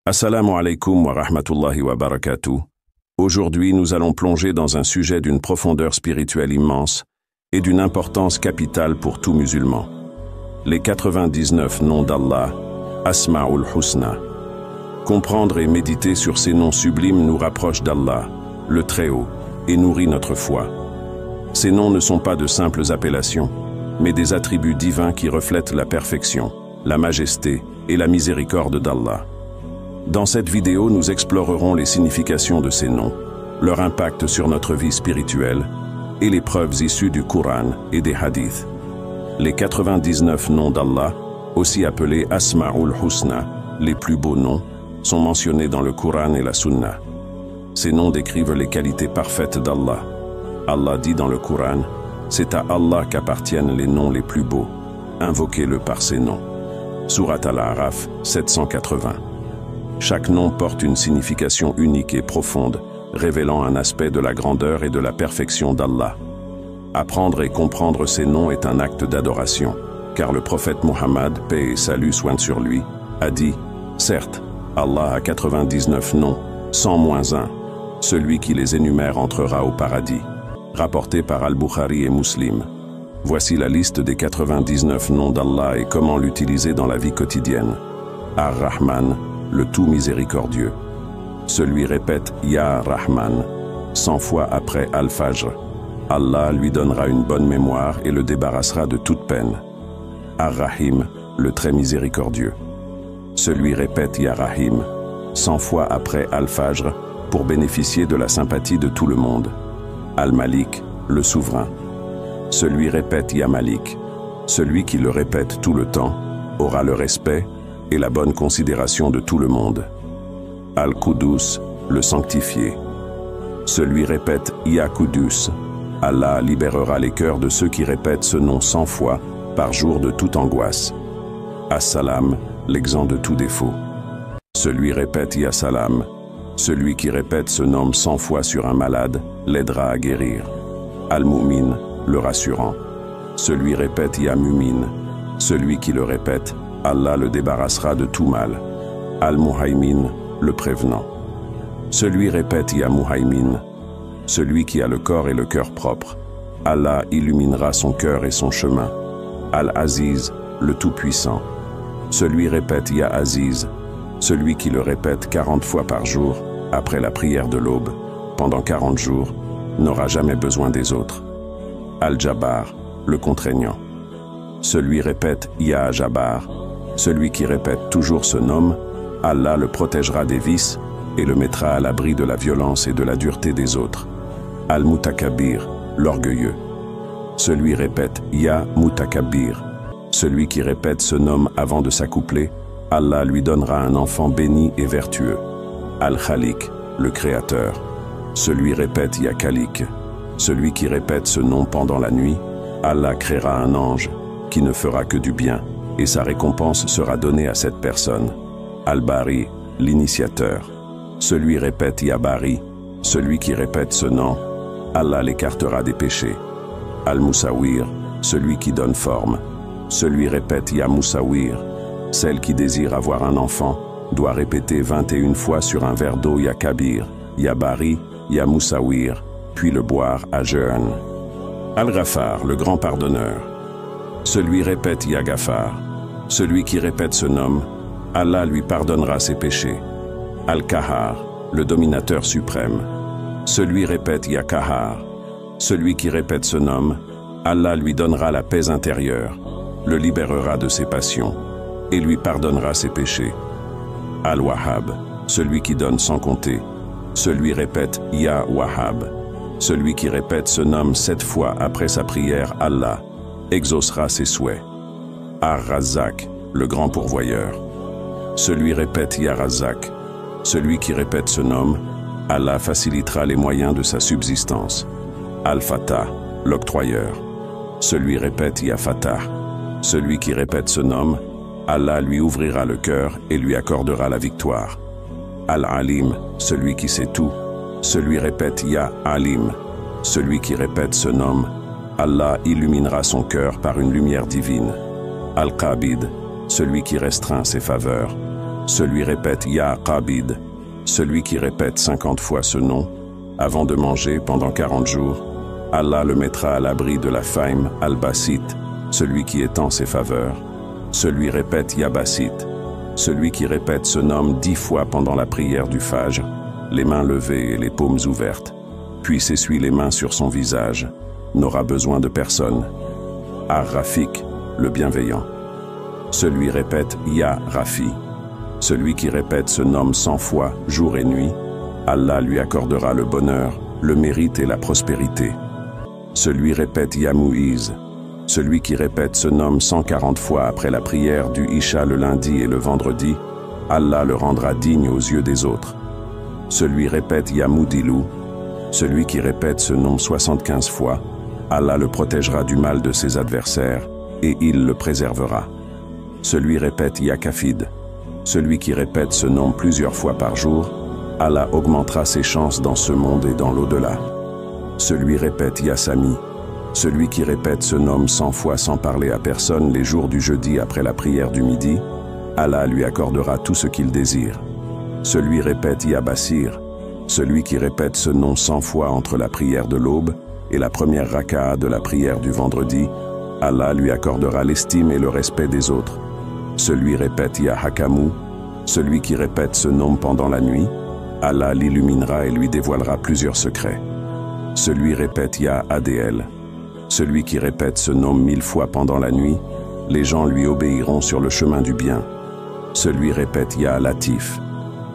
Assalamu alaikum wa rahmatullahi wa barakatuh. Aujourd'hui, nous allons plonger dans un sujet d'une profondeur spirituelle immense et d'une importance capitale pour tout musulman. Les 99 noms d'Allah, Asma'ul Husna. Comprendre et méditer sur ces noms sublimes nous rapproche d'Allah, le Très-Haut, et nourrit notre foi. Ces noms ne sont pas de simples appellations, mais des attributs divins qui reflètent la perfection, la majesté et la miséricorde d'Allah. Dans cette vidéo, nous explorerons les significations de ces noms, leur impact sur notre vie spirituelle et les preuves issues du Coran et des hadiths. Les 99 noms d'Allah, aussi appelés Asma'ul Husna, les plus beaux noms, sont mentionnés dans le Coran et la Sunna. Ces noms décrivent les qualités parfaites d'Allah. Allah dit dans le Coran, « C'est à Allah qu'appartiennent les noms les plus beaux. Invoquez-le par ces noms. » Surat Al-A'raf 780. Chaque nom porte une signification unique et profonde, révélant un aspect de la grandeur et de la perfection d'Allah. Apprendre et comprendre ces noms est un acte d'adoration, car le prophète Muhammad, paix et salut soient sur lui, a dit « Certes, Allah a 99 noms, 100 moins un. Celui qui les énumère entrera au paradis. » Rapporté par Al-Bukhari et Muslim. Voici la liste des 99 noms d'Allah et comment l'utiliser dans la vie quotidienne. Ar-Rahman, le tout miséricordieux. Celui répète « Ya Rahman » 100 fois après Al-Fajr. Allah lui donnera une bonne mémoire et le débarrassera de toute peine. Ar-Rahim, le très miséricordieux. Celui répète « Ya Rahim » 100 fois après Al-Fajr pour bénéficier de la sympathie de tout le monde. Al-Malik, le souverain. Celui répète « Ya Malik ». Celui qui le répète tout le temps aura le respect et la bonne considération de tout le monde. Al-Qudus, le sanctifié. Celui répète « Ya Qudus ». Allah libérera les cœurs de ceux qui répètent ce nom 100 fois par jour de toute angoisse. As-Salam, l'exempt de tout défaut. Celui répète « Ya Salam ». Celui qui répète ce nom 100 fois sur un malade l'aidera à guérir. Al-Mu'min, le rassurant. Celui répète « Ya Mu'min ». Celui qui le répète, Allah le débarrassera de tout mal. Al-Muhaymin, le prévenant. Celui répète « Ya Muhaymin ». Celui qui a le corps et le cœur propre. Allah illuminera son cœur et son chemin. Al-Aziz, le tout-puissant. Celui répète « Ya Aziz ». Celui qui le répète 40 fois par jour, après la prière de l'aube, pendant 40 jours, n'aura jamais besoin des autres. Al-Jabbar, le contraignant. Celui répète « Ya Jabbar ». Celui qui répète toujours ce nom, Allah le protégera des vices et le mettra à l'abri de la violence et de la dureté des autres. Al-Mutakabir, l'orgueilleux. Celui répète « Ya Mutakabir ». Celui qui répète ce nom avant de s'accoupler, Allah lui donnera un enfant béni et vertueux. Al-Khalik, le créateur. Celui répète « Ya Khalik ». Celui qui répète ce nom pendant la nuit, Allah créera un ange qui ne fera que du bien, et sa récompense sera donnée à cette personne. Al-Bari, l'initiateur. Celui répète « Ya Bari ». Celui qui répète ce nom, Allah l'écartera des péchés. Al-Musawir, celui qui donne forme. Celui répète « Ya Musawir ». Celle qui désire avoir un enfant doit répéter 21 fois sur un verre d'eau « Ya Kabir », « Ya Bari », « Ya Musawir », puis le boire à jeûne. Al-Ghaffar, le grand pardonneur. Celui répète « Ya Ghaffar ». Celui qui répète ce nom, Allah lui pardonnera ses péchés. Al-Kahar, le dominateur suprême. Celui répète « Ya Kahar ». Celui qui répète ce nom, Allah lui donnera la paix intérieure, le libérera de ses passions et lui pardonnera ses péchés. Al-Wahhab, celui qui donne sans compter. Celui répète « Ya Wahhab ». Celui qui répète ce nom 7 fois après sa prière, Allah exaucera ses souhaits. Ar-Razzaq, le grand pourvoyeur. Celui répète « Ya Razzaq ». Celui qui répète ce nom, Allah facilitera les moyens de sa subsistance. Al-Fatah, l'octroyeur. Celui répète « Ya Fatah ». Celui qui répète ce nom, Allah lui ouvrira le cœur et lui accordera la victoire. Al-Alim, celui qui sait tout. Celui répète « Ya Alim ». Celui qui répète ce nom, Allah illuminera son cœur par une lumière divine. Al-Qabid, celui qui restreint ses faveurs. Celui répète Ya Qabid. Celui qui répète 50 fois ce nom, avant de manger pendant 40 jours, Allah le mettra à l'abri de la faim al-Basit, celui qui étend ses faveurs. Celui répète Ya Basit. Celui qui répète ce nom 10 fois pendant la prière du Fajr, les mains levées et les paumes ouvertes, puis s'essuie les mains sur son visage, n'aura besoin de personne. Ar-Rafik, le bienveillant. Celui répète Ya Rafi. Celui qui répète ce nom 100 fois, jour et nuit, Allah lui accordera le bonheur, le mérite et la prospérité. Celui répète Ya Mu'iz. Celui qui répète ce nom 140 fois après la prière du Isha le lundi et le vendredi, Allah le rendra digne aux yeux des autres. Celui répète Ya Mudilu. Celui qui répète ce nom 75 fois, Allah le protégera du mal de ses adversaires et il le préservera. Celui répète Ya Kafid. Celui qui répète ce nom plusieurs fois par jour, Allah augmentera ses chances dans ce monde et dans l'au-delà. Celui répète Ya Sami. Celui qui répète ce nom 100 fois sans parler à personne les jours du jeudi après la prière du midi, Allah lui accordera tout ce qu'il désire. Celui répète Ya Basir. Celui qui répète ce nom 100 fois entre la prière de l'aube et la première raka'a de la prière du vendredi, Allah lui accordera l'estime et le respect des autres. Celui répète Ya Hakamu. Celui qui répète ce nom pendant la nuit, Allah l'illuminera et lui dévoilera plusieurs secrets. Celui répète Ya Adl. Celui qui répète ce nom 1000 fois pendant la nuit, les gens lui obéiront sur le chemin du bien. Celui répète Ya Latif.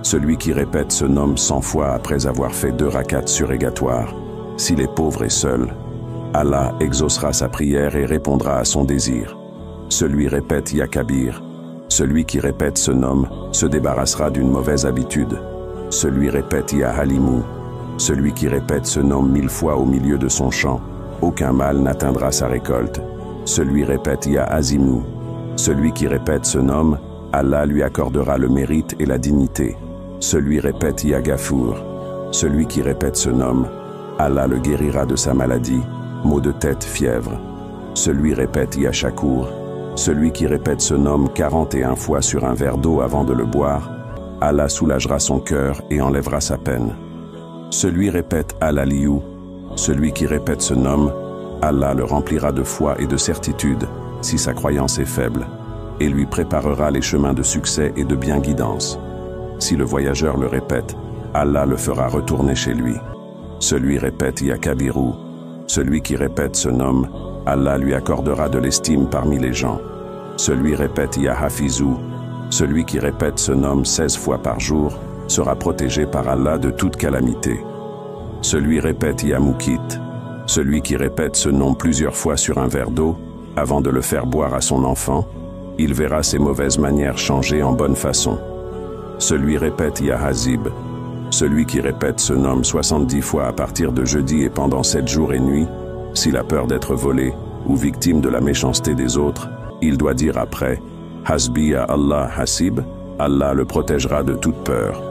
Celui qui répète ce nom 100 fois après avoir fait 2 rakats surrogatoires, s'il est pauvre et seul, Allah exaucera sa prière et répondra à son désir. Celui répète Ya Kabir. Celui qui répète ce nom se débarrassera d'une mauvaise habitude. Celui répète Ya Halimou. Celui qui répète ce nom 1000 fois au milieu de son champ, aucun mal n'atteindra sa récolte. Celui répète Ya Azimou. Celui qui répète ce nom, Allah lui accordera le mérite et la dignité. Celui répète Ya Gafour. Celui qui répète ce nom, Allah le guérira de sa maladie, maux de tête, fièvre. Celui répète Ya Shakour. Celui qui répète ce nom 41 fois sur un verre d'eau avant de le boire, Allah soulagera son cœur et enlèvera sa peine. Celui répète Al-Aliyou. Celui qui répète ce nom, Allah le remplira de foi et de certitude, si sa croyance est faible, et lui préparera les chemins de succès et de bien-guidance. Si le voyageur le répète, Allah le fera retourner chez lui. Celui répète Ya Kabirou. Celui qui répète ce nom, Allah lui accordera de l'estime parmi les gens. Celui répète Ya Hafizou. Celui qui répète ce nom 16 fois par jour sera protégé par Allah de toute calamité. Celui répète Ya Moukit. Celui qui répète ce nom plusieurs fois sur un verre d'eau, avant de le faire boire à son enfant, il verra ses mauvaises manières changer en bonne façon. Celui répète Ya Hazib. Celui qui répète ce nom 70 fois à partir de jeudi et pendant 7 jours et nuits, s'il a peur d'être volé ou victime de la méchanceté des autres, il doit dire après Hasbi ya Allah Hasib, Allah le protégera de toute peur.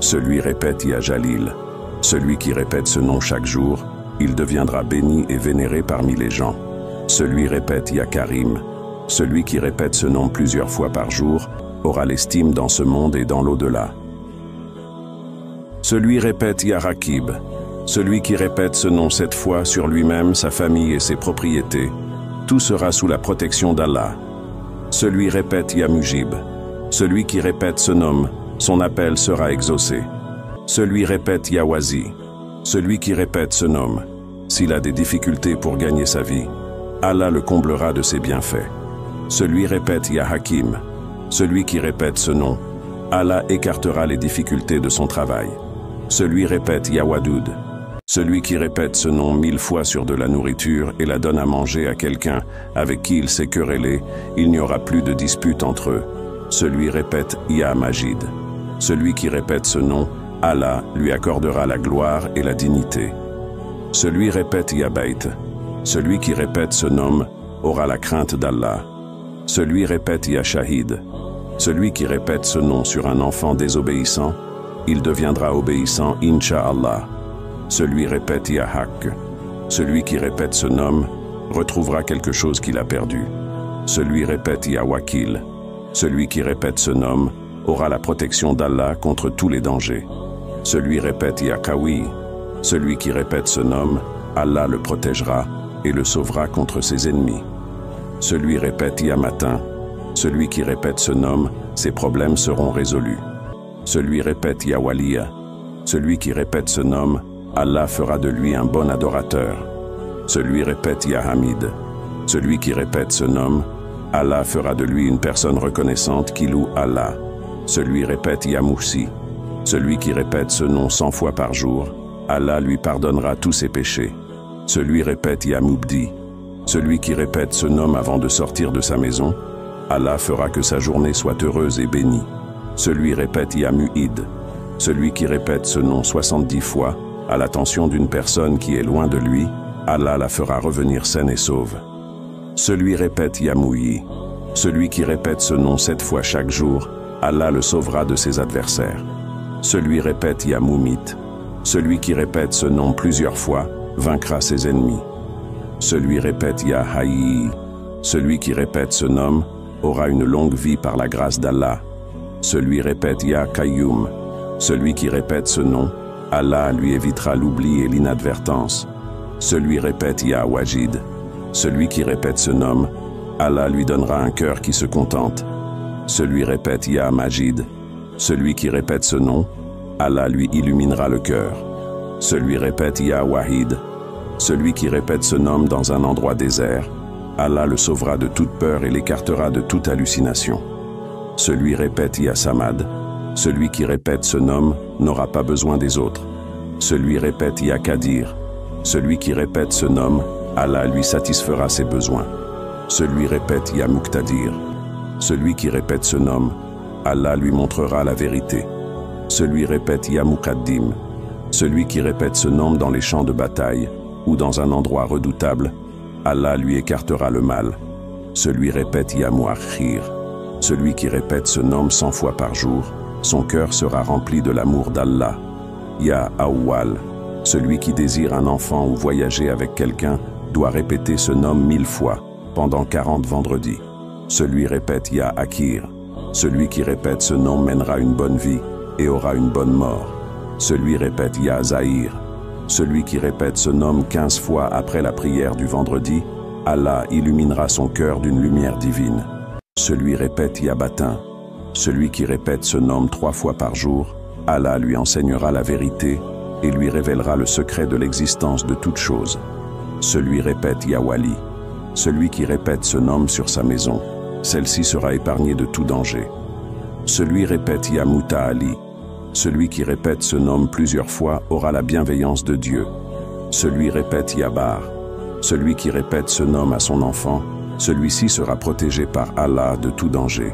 Celui répète Ya Jalil. Celui qui répète ce nom chaque jour, il deviendra béni et vénéré parmi les gens. Celui répète Ya Karim. Celui qui répète ce nom plusieurs fois par jour aura l'estime dans ce monde et dans l'au-delà. Celui répète Ya Rakib. Celui qui répète ce nom 7 fois sur lui-même, sa famille et ses propriétés, tout sera sous la protection d'Allah. Celui répète Ya Mujib. Celui qui répète ce nom, son appel sera exaucé. Celui répète Ya Wazi. Celui qui répète ce nom, s'il a des difficultés pour gagner sa vie, Allah le comblera de ses bienfaits. Celui répète Ya Hakim. Celui qui répète ce nom, Allah écartera les difficultés de son travail. Celui répète Ya Wadoud. Celui qui répète ce nom 1000 fois sur de la nourriture et la donne à manger à quelqu'un avec qui il s'est querellé, il n'y aura plus de dispute entre eux. Celui répète Ya Majid. Celui qui répète ce nom, Allah lui accordera la gloire et la dignité. Celui répète Ya Bait. Celui qui répète ce nom aura la crainte d'Allah. Celui répète Ya Shahid. Celui qui répète ce nom sur un enfant désobéissant, il deviendra obéissant, Inch'Allah. Celui répète Ya Haq. Celui qui répète ce nom retrouvera quelque chose qu'il a perdu. Celui répète Ya Wakil. Celui qui répète ce nom aura la protection d'Allah contre tous les dangers. Celui répète Ya Qawi. Celui qui répète ce nom, Allah le protégera et le sauvera contre ses ennemis. Celui répète Ya Matin. Celui qui répète ce nom, ses problèmes seront résolus. Celui répète Ya Waliya. Celui qui répète ce nom, Allah fera de lui un bon adorateur. Celui répète Ya Hamid. Celui qui répète ce nom, Allah fera de lui une personne reconnaissante qui loue Allah. Celui répète Ya Moussi. Celui qui répète ce nom 100 fois par jour, Allah lui pardonnera tous ses péchés. Celui répète Ya Mubdi. Celui qui répète ce nom avant de sortir de sa maison, Allah fera que sa journée soit heureuse et bénie. Celui répète Ya Mu'id. Celui qui répète ce nom 70 fois, à l'attention d'une personne qui est loin de lui, Allah la fera revenir saine et sauve. Celui répète Ya Mouyi. Celui qui répète ce nom 7 fois chaque jour, Allah le sauvera de ses adversaires. Celui répète Ya Moumit. Celui qui répète ce nom plusieurs fois, vaincra ses ennemis. Celui répète Ya Hayy. Celui qui répète ce nom, aura une longue vie par la grâce d'Allah. Celui répète Ya Qayyum. Celui qui répète ce nom, Allah lui évitera l'oubli et l'inadvertance. Celui répète Ya Wajid. Celui qui répète ce nom, Allah lui donnera un cœur qui se contente. Celui répète Ya Majid. Celui qui répète ce nom, Allah lui illuminera le cœur. Celui répète Ya Wahid. Celui qui répète ce nom dans un endroit désert, Allah le sauvera de toute peur et l'écartera de toute hallucination. Celui répète Ya Samad. Celui qui répète ce nom n'aura pas besoin des autres. Celui répète Ya Qadir. Celui qui répète ce nom, Allah lui satisfera ses besoins. Celui répète Ya Muqtadir. Celui qui répète ce nom, Allah lui montrera la vérité. Celui répète Ya Muqaddim. Celui qui répète ce nom dans les champs de bataille ou dans un endroit redoutable, Allah lui écartera le mal. Celui répète Ya Muakhir. Celui qui répète ce nom 100 fois par jour, son cœur sera rempli de l'amour d'Allah. Ya Awwal. Celui qui désire un enfant ou voyager avec quelqu'un doit répéter ce nom 1000 fois pendant 40 vendredis. Celui répète Ya Akir. Celui qui répète ce nom mènera une bonne vie et aura une bonne mort. Celui répète Ya Zahir. Celui qui répète ce nom 15 fois après la prière du vendredi, Allah illuminera son cœur d'une lumière divine. Celui répète Ya Batin. Celui qui répète ce nom 3 fois par jour, Allah lui enseignera la vérité et lui révélera le secret de l'existence de toute chose. Celui répète Ya Wali. Celui qui répète ce nom sur sa maison, celle-ci sera épargnée de tout danger. Celui répète Ya Muta'ali. Celui qui répète ce nom plusieurs fois aura la bienveillance de Dieu. Celui répète Ya Bar. Celui qui répète ce nom à son enfant, celui-ci sera protégé par Allah de tout danger.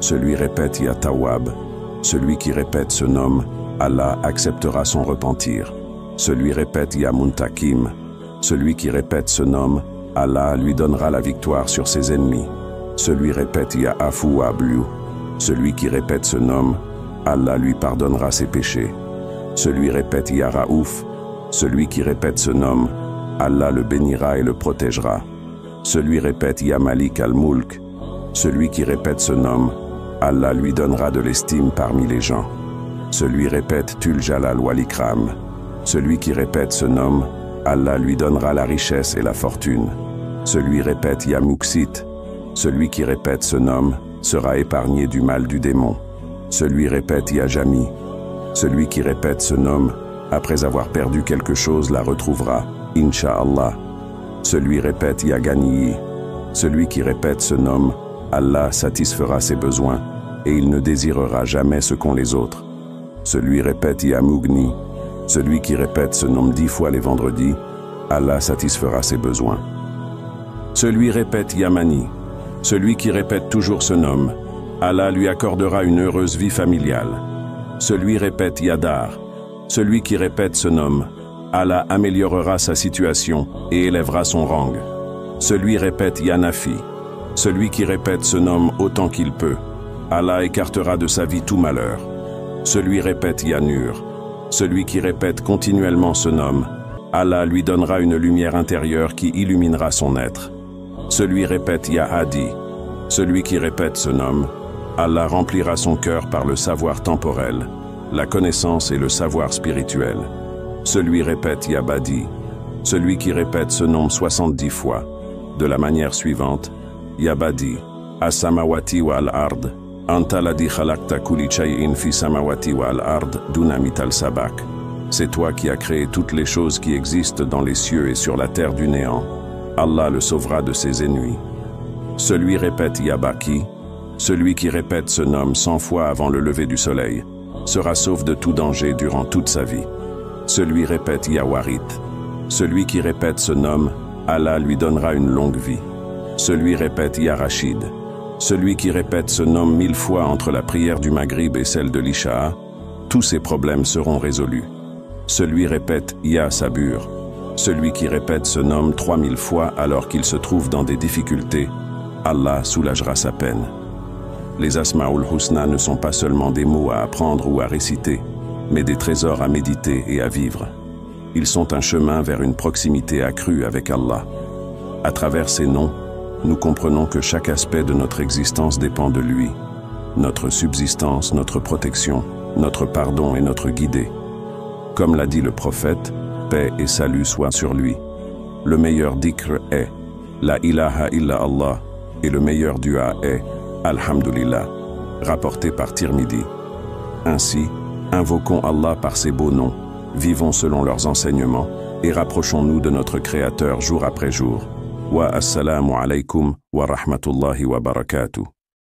Celui répète Ya Tawwab. Celui qui répète ce nom, Allah acceptera son repentir. Celui répète Ya Muntakim. Celui qui répète ce nom, Allah lui donnera la victoire sur ses ennemis. Celui répète Ya Afu Ablu. Celui qui répète ce nom, Allah lui pardonnera ses péchés. Celui répète Ya Raouf. Celui qui répète ce nom, Allah le bénira et le protégera. Celui répète Ya Malik al-Mulk. Celui qui répète ce nom, Allah lui donnera de l'estime parmi les gens. Celui répète Tul Jalal wal Ikram. Celui qui répète ce nom, Allah lui donnera la richesse et la fortune. Celui répète Ya Muqsit. Celui qui répète ce nom sera épargné du mal du démon. Celui répète Ya Jami. Celui qui répète ce nom, après avoir perdu quelque chose, la retrouvera, Inch'Allah. Celui répète Ya Ganiyi. Celui qui répète ce nom, Allah satisfera ses besoins et il ne désirera jamais ce qu'ont les autres. Celui répète Ya Mughni. Celui qui répète ce nom 10 fois les vendredis, Allah satisfera ses besoins. Celui répète Ya Mani. Celui qui répète toujours ce nom, Allah lui accordera une heureuse vie familiale. Celui répète Ya Dar. Celui qui répète ce nom, Allah améliorera sa situation et élèvera son rang. Celui répète Ya Nafi. Celui qui répète ce nom autant qu'il peut, Allah écartera de sa vie tout malheur. Celui répète Ya Nur. Celui qui répète continuellement ce nom, Allah lui donnera une lumière intérieure qui illuminera son être. Celui répète Ya Hadi. Celui qui répète ce nom, Allah remplira son cœur par le savoir temporel, la connaissance et le savoir spirituel. Celui répète Ya Badi. Celui qui répète ce nombre 70 fois, de la manière suivante, Ya Badi, as-samawati wa al-ard, anta ladhi khalaqta kulli shay'in fi samawati wa al-ard duna mital sabak. C'est toi qui as créé toutes les choses qui existent dans les cieux et sur la terre du néant. Allah le sauvera de ses ennemis. Celui répète Ya Baki. Celui qui répète ce nom 100 fois avant le lever du soleil sera sauf de tout danger durant toute sa vie. Celui répète Ya Warith. Celui qui répète ce nom, Allah lui donnera une longue vie. Celui répète Ya Rachid. Celui qui répète ce nom 1000 fois entre la prière du Maghrib et celle de l'Isha, tous ses problèmes seront résolus. Celui répète Ya Sabur. Celui qui répète ce nom 3000 fois alors qu'il se trouve dans des difficultés, Allah soulagera sa peine. Les Asma'ul Husna ne sont pas seulement des mots à apprendre ou à réciter, mais des trésors à méditer et à vivre. Ils sont un chemin vers une proximité accrue avec Allah. À travers ces noms, nous comprenons que chaque aspect de notre existence dépend de lui. Notre subsistance, notre protection, notre pardon et notre guidée. Comme l'a dit le prophète, paix et salut soient sur lui. Le meilleur dhikr est La ilaha illa Allah et le meilleur dua est Alhamdulillah, rapporté par Tirmidhi. Ainsi, invoquons Allah par ses beaux noms, vivons selon leurs enseignements et rapprochons-nous de notre Créateur jour après jour. Wa assalamu alaykum wa rahmatullahi wa barakatuh.